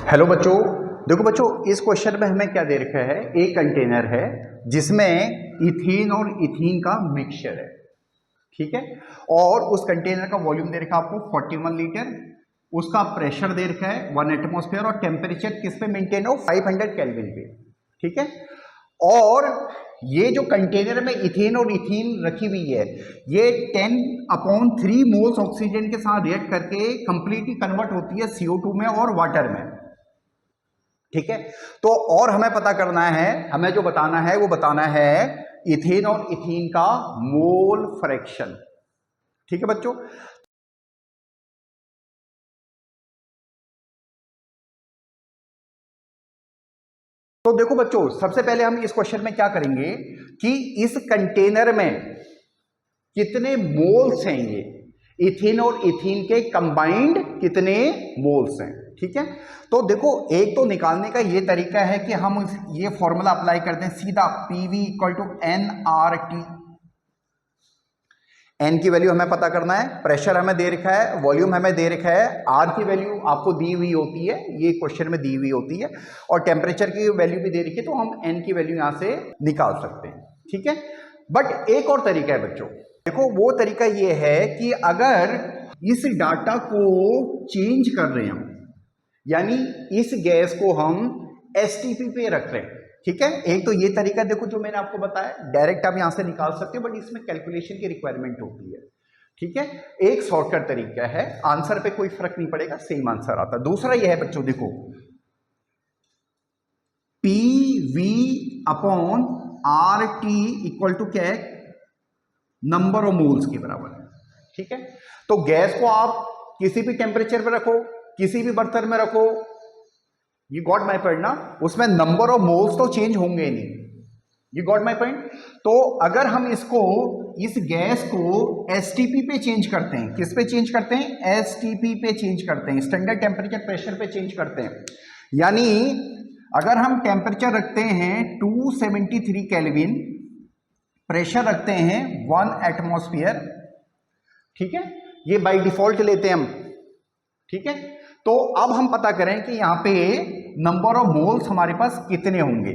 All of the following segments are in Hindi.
हेलो बच्चों, देखो बच्चों, इस क्वेश्चन में हमें क्या दे रखा है। एक कंटेनर है जिसमें इथेन और इथीन का मिक्सचर है, ठीक है। और उस कंटेनर का वॉल्यूम दे रखा है आपको 41 लीटर। उसका प्रेशर दे रखा है 1 एटमॉस्फेयर और टेम्परेचर किस पे मेंटेन हो, 500 केल्विन पे, ठीक है। और ये जो कंटेनर में इथेन और इथीन रखी हुई है, ये 10/3 मोल्स ऑक्सीजन के साथ रिएक्ट करके कंप्लीटली कन्वर्ट होती है CO2 में और वाटर में, ठीक है। तो और हमें पता करना है, हमें जो बताना है वो बताना है इथेन और इथीन का मोल फ्रैक्शन, ठीक है बच्चों। तो देखो बच्चों, सबसे पहले हम इस क्वेश्चन में क्या करेंगे कि इस कंटेनर में कितने मोल्स हैं, ये इथेन और इथीन के कंबाइंड कितने मोल्स हैं, ठीक है। तो देखो, एक तो निकालने का ये तरीका है कि हम ये फॉर्मूला अप्लाई करते हैं सीधा, PV = nRT। एन की वैल्यू हमें पता करना है, प्रेशर हमें दे रखा है, वॉल्यूम हमें दे रखा है, आर की वैल्यू आपको दी हुई होती है, ये क्वेश्चन में दी हुई होती है, और टेम्परेचर की वैल्यू भी दे रखी है, तो हम एन की वैल्यू यहां से निकाल सकते हैं, ठीक है। बट एक और तरीका है बच्चों, देखो वो तरीका ये है कि अगर इस डाटा को चेंज कर रहे हैं हम, यानी इस गैस को हम STP पे रख रहे हैं, ठीक है। एक तो ये तरीका देखो जो मैंने आपको बताया, डायरेक्ट आप यहां से निकाल सकते हो, बट इसमें कैलकुलेशन की रिक्वायरमेंट होती है, ठीक है। एक शॉर्टकट तरीका है, आंसर पे कोई फर्क नहीं पड़ेगा, सेम आंसर आता है। दूसरा यह है बच्चों, देखो PV/RT = क्या है, नंबर ऑफ मोल्स के बराबर है, ठीक है। तो गैस को आप किसी भी टेम्परेचर पे रखो, किसी भी बर्तन में रखो, यू गॉट माई पॉइंट ना, उसमें नंबर ऑफ मोल्स तो चेंज होंगे नहीं, यू गॉट माई पॉइंट। तो अगर हम इसको, इस गैस को STP पे चेंज करते हैं, किस पे चेंज करते हैं, STP पे चेंज करते हैं, स्टैंडर्ड टेम्परेचर प्रेशर पे चेंज करते हैं। यानी अगर हम टेम्परेचर रखते हैं 273 केल्विन, प्रेशर रखते हैं 1 एटमॉस्फेयर, ठीक है, ये बाय डिफॉल्ट लेते हैं हम, ठीक है। तो अब हम पता करें कि यहां पे नंबर ऑफ मोल्स हमारे पास कितने होंगे,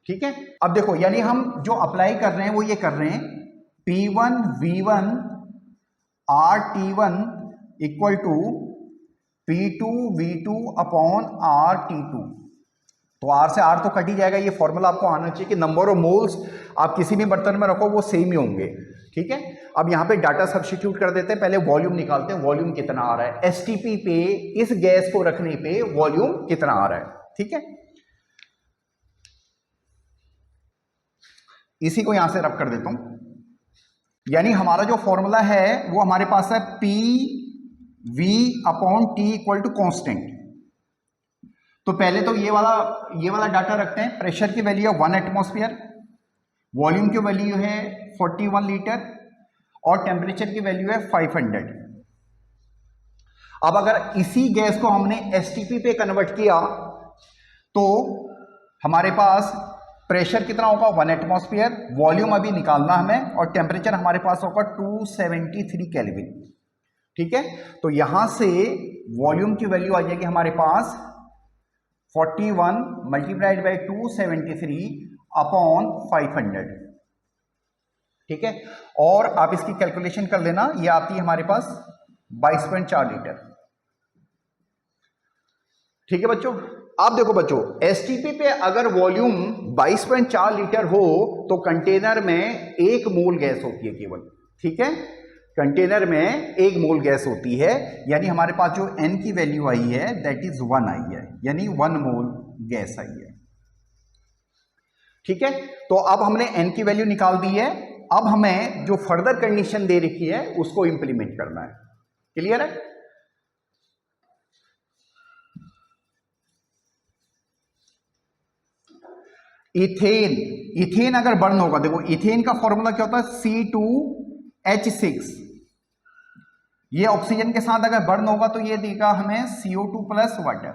ठीक है। अब देखो, यानी हम जो अप्लाई कर रहे हैं वो ये कर रहे हैं, P1V1 RT1 = P2V2/RT2। तो R से R तो कट ही जाएगा, ये फॉर्मूला आपको आना चाहिए कि नंबर ऑफ मोल्स आप किसी भी बर्तन में रखो वो सेम ही होंगे, ठीक है। अब यहां पे डाटा सब्स्टिट्यूट कर देते हैं, पहले वॉल्यूम निकालते हैं, वॉल्यूम कितना आ रहा है STP पे, इस गैस को रखने पे वॉल्यूम कितना आ रहा है, ठीक है। इसी को यहां से रब कर देता हूं, यानी हमारा जो फॉर्मूला है वो हमारे पास है PV/T = कांस्टेंट। तो पहले तो ये वाला डाटा रखते हैं, प्रेशर की वैल्यू है 1 एटमॉस्फेयर, वॉल्यूम की वैल्यू है 41 लीटर और टेम्परेचर की वैल्यू है 500। अब अगर इसी गैस को हमने STP पे कन्वर्ट किया तो हमारे पास प्रेशर कितना होगा, 1 एटमॉस्फेयर, वॉल्यूम अभी निकालना हमें, और टेम्परेचर हमारे पास होगा 273 केल्विन, ठीक है। तो यहां से वॉल्यूम की वैल्यू आ जाएगी हमारे पास 41 × 273/500, ठीक है। और आप इसकी कैलकुलेशन कर लेना, ये आती है हमारे पास 22.4 लीटर, ठीक है बच्चों। अब देखो बच्चों, STP पे अगर वॉल्यूम 22.4 लीटर हो तो कंटेनर में 1 मोल गैस होती है केवल, ठीक है। कंटेनर में 1 मोल गैस होती है, यानी हमारे पास जो N की वैल्यू आई है दैट इज 1 आई है, यानी 1 मोल गैस आई है, ठीक है। तो अब हमने N की वैल्यू निकाल दी है, अब हमें जो फर्दर कंडीशन दे रखी है उसको इंप्लीमेंट करना है, क्लियर है। इथेन अगर बर्न होगा, देखो इथेन का फॉर्मूला क्या होता है, C2H6, ये ऑक्सीजन के साथ अगर बर्न होगा तो ये देगा हमें CO2 + वाटर,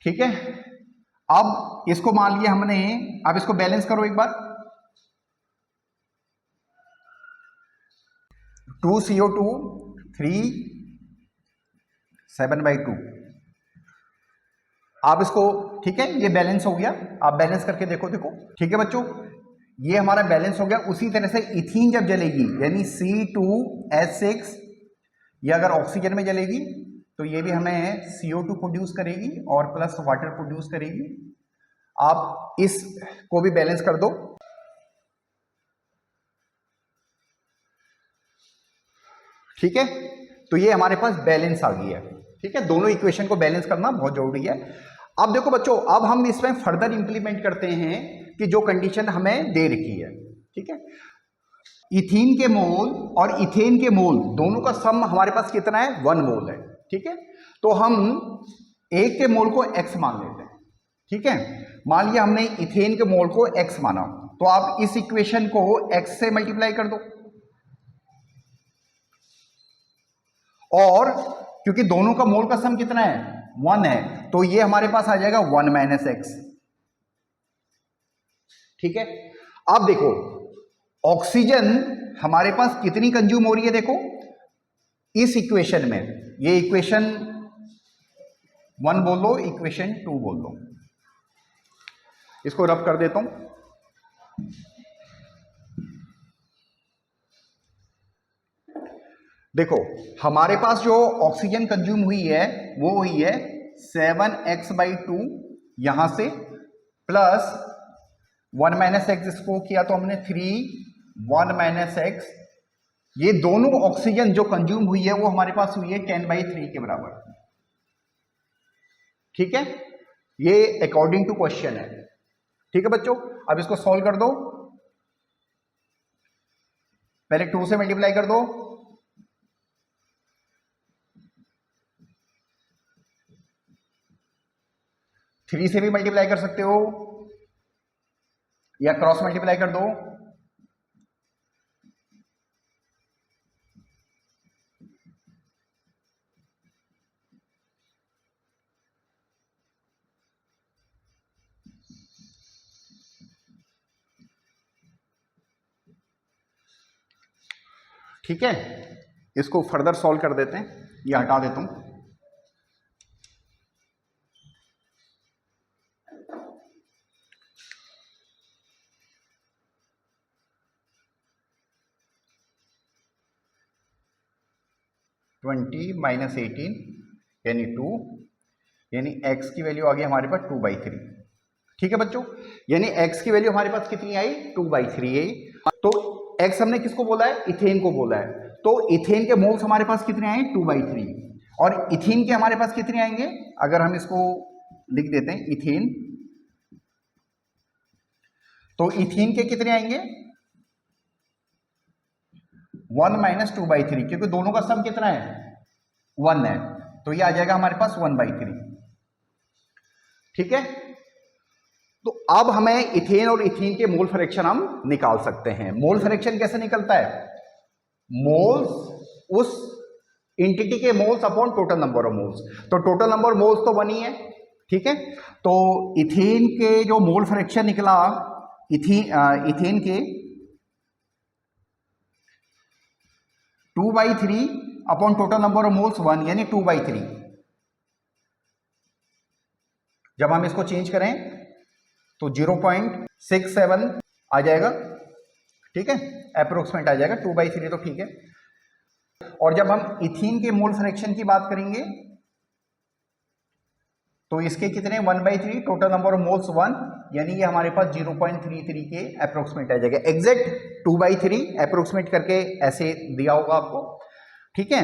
ठीक है। अब इसको मान लिया हमने, अब इसको बैलेंस करो एक बार, 2 CO2 3 7/2, आप इसको, ठीक है, ये बैलेंस हो गया, आप बैलेंस करके देखो, ठीक है बच्चों, ये हमारा बैलेंस हो गया। उसी तरह से इथीन जब जलेगी यानी C2H6, ये अगर ऑक्सीजन में जलेगी तो ये भी हमें CO2 प्रोड्यूस करेगी और प्लस वाटर प्रोड्यूस करेगी। आप इस को भी बैलेंस कर दो, ठीक है, तो ये हमारे पास बैलेंस आ गई है, ठीक है। दोनों इक्वेशन को बैलेंस करना बहुत जरूरी है। अब देखो बच्चों, अब हम इसमें फर्दर इंप्लीमेंट करते हैं कि जो कंडीशन हमें दे रखी है, ठीक है। इथीन के मोल और इथेन के मोल दोनों का सम हमारे पास कितना है, 1 मोल है, ठीक है। तो हम एक के मोल को x मान लेते हैं, ठीक है। मान लिया हमने इथेन के मोल को x माना, तो आप इस इक्वेशन को x से मल्टीप्लाई कर दो, और क्योंकि दोनों का मोल का सम कितना है, 1 है, तो ये हमारे पास आ जाएगा 1 - x, ठीक है। अब देखो ऑक्सीजन हमारे पास कितनी कंज्यूम हो रही है, देखो इस इक्वेशन में, ये इक्वेशन 1 बोल लो, इक्वेशन 2 बोल लो, इसको रब कर देता हूं। देखो हमारे पास जो ऑक्सीजन कंज्यूम हुई है वो हुई है 7x/2, यहां से प्लस 1 - x, इसको किया तो हमने 3, 1 - x, ये दोनों ऑक्सीजन जो कंज्यूम हुई है वो हमारे पास हुई है 10/3 के बराबर, ठीक है। ये अकॉर्डिंग टू क्वेश्चन है, ठीक है बच्चों। अब इसको सॉल्व कर दो, पहले 2 से मल्टीप्लाई कर दो, थ्री से भी मल्टीप्लाई कर सकते हो या क्रॉस मल्टीप्लाई कर दो, ठीक है। इसको फर्दर सॉल्व कर देते हैं, ये हटा देता हूं। -20 - 18 यानी 2, यानी x की वैल्यू आ गई हमारे पास 2/3, ठीक है बच्चों। यानी x की वैल्यू हमारे पास कितनी आई, 2/3 आई। तो x हमने किसको बोला है, इथेन को बोला है, तो इथेन के मोल्स हमारे पास कितने आए, 2/3, और इथीन के हमारे पास कितने आएंगे, अगर हम इसको लिख देते हैं इथेन, तो इथीन के कितने आएंगे, 1 - 2/3, क्योंकि दोनों का सम कितना है, 1 है, तो ये आ जाएगा हमारे पास 1/3, ठीक है। तो अब हमें इथेन और इथीन के मोल फ्रैक्शन हम निकाल सकते हैं। मोल फ्रैक्शन कैसे निकलता है, मोल्स उस इंटिटी के moles upon total number of moles, तो टोटल नंबर ऑफ मोल्स तो 1 ही है, ठीक है। तो इथेन के जो मोल फ्रैक्शन निकला, इथेन के 2/3 upon total number of moles 1, यानी 2/3। जब हम इसको चेंज करें तो 0.67 आ जाएगा, ठीक है, अप्रोक्सीमेट आ जाएगा, 2/3 तो ठीक है। और जब हम इथीन के मोल फ्रैक्शन की बात करेंगे तो इसके कितने, 1/3, टोटल नंबर ऑफ मोल्स 1, यानी ये हमारे पास 0.33 के अप्रोक्सीमेट आ जाएगा। एग्जैक्ट 2/3 अप्रोक्सीमेट करके ऐसे दिया होगा आपको, ठीक है।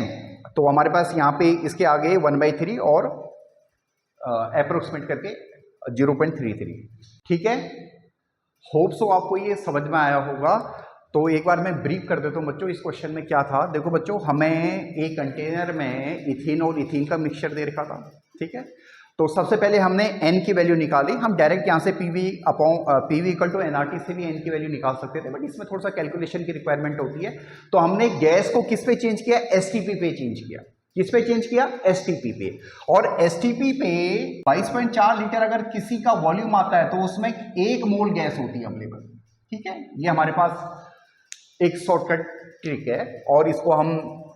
तो हमारे पास यहाँ पे इसके आगे 1/3 और अप्रोक्सीमेट करके 0.33, ठीक है। होप सो आपको ये समझ में आया होगा। तो एक बार मैं ब्रीफ कर देता हूँ बच्चों, इस क्वेश्चन में क्या था। देखो बच्चों, हमें एक कंटेनर में इथेन और इथीन का मिक्सचर दे रखा था, ठीक है। तो सबसे पहले हमने n की वैल्यू निकाली। हम डायरेक्ट यहाँ से PV = nRT से भी n की वैल्यू निकाल सकते थे, बट इसमें थोड़ा सा कैलकुलेशन की रिक्वायरमेंट होती है। तो हमने गैस को किस पे चेंज किया, STP पे चेंज किया। किस पे चेंज किया, STP पे। और STP पे 22.4 लीटर अगर किसी का वॉल्यूम आता है तो उसमें 1 मोल गैस होती है अवेलेबल, ठीक है। ये हमारे पास एक शॉर्टकट ट्रिक है और इसको हम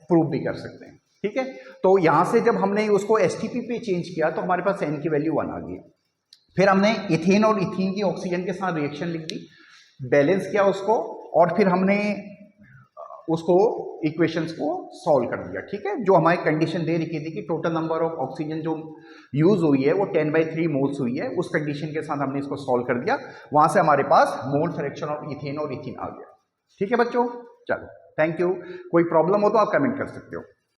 प्रूव भी कर सकते हैं, ठीक है। तो यहां से जब हमने उसको एसटीपी पे चेंज किया तो हमारे पास n की वैल्यू 1 आ गई। फिर हमने इथेन और इथीन की ऑक्सीजन के साथ रिएक्शन लिख दी, बैलेंस किया उसको, और फिर हमने उसको इक्वेशंस को सॉल्व कर दिया। ठीक है, जो हमारी कंडीशन दे रखी थी कि टोटल नंबर ऑफ ऑक्सीजन जो यूज हुई है वो 10/3 मोल्स हुई है, उस कंडीशन के साथ हमने इसको सॉल्व कर दिया। वहां से हमारे पास मोल फ्रैक्शन ऑफ इथेन और इथीन आ गया। ठीक है बच्चों, चलो थैंक यू। कोई प्रॉब्लम हो तो आप कमेंट कर सकते हो।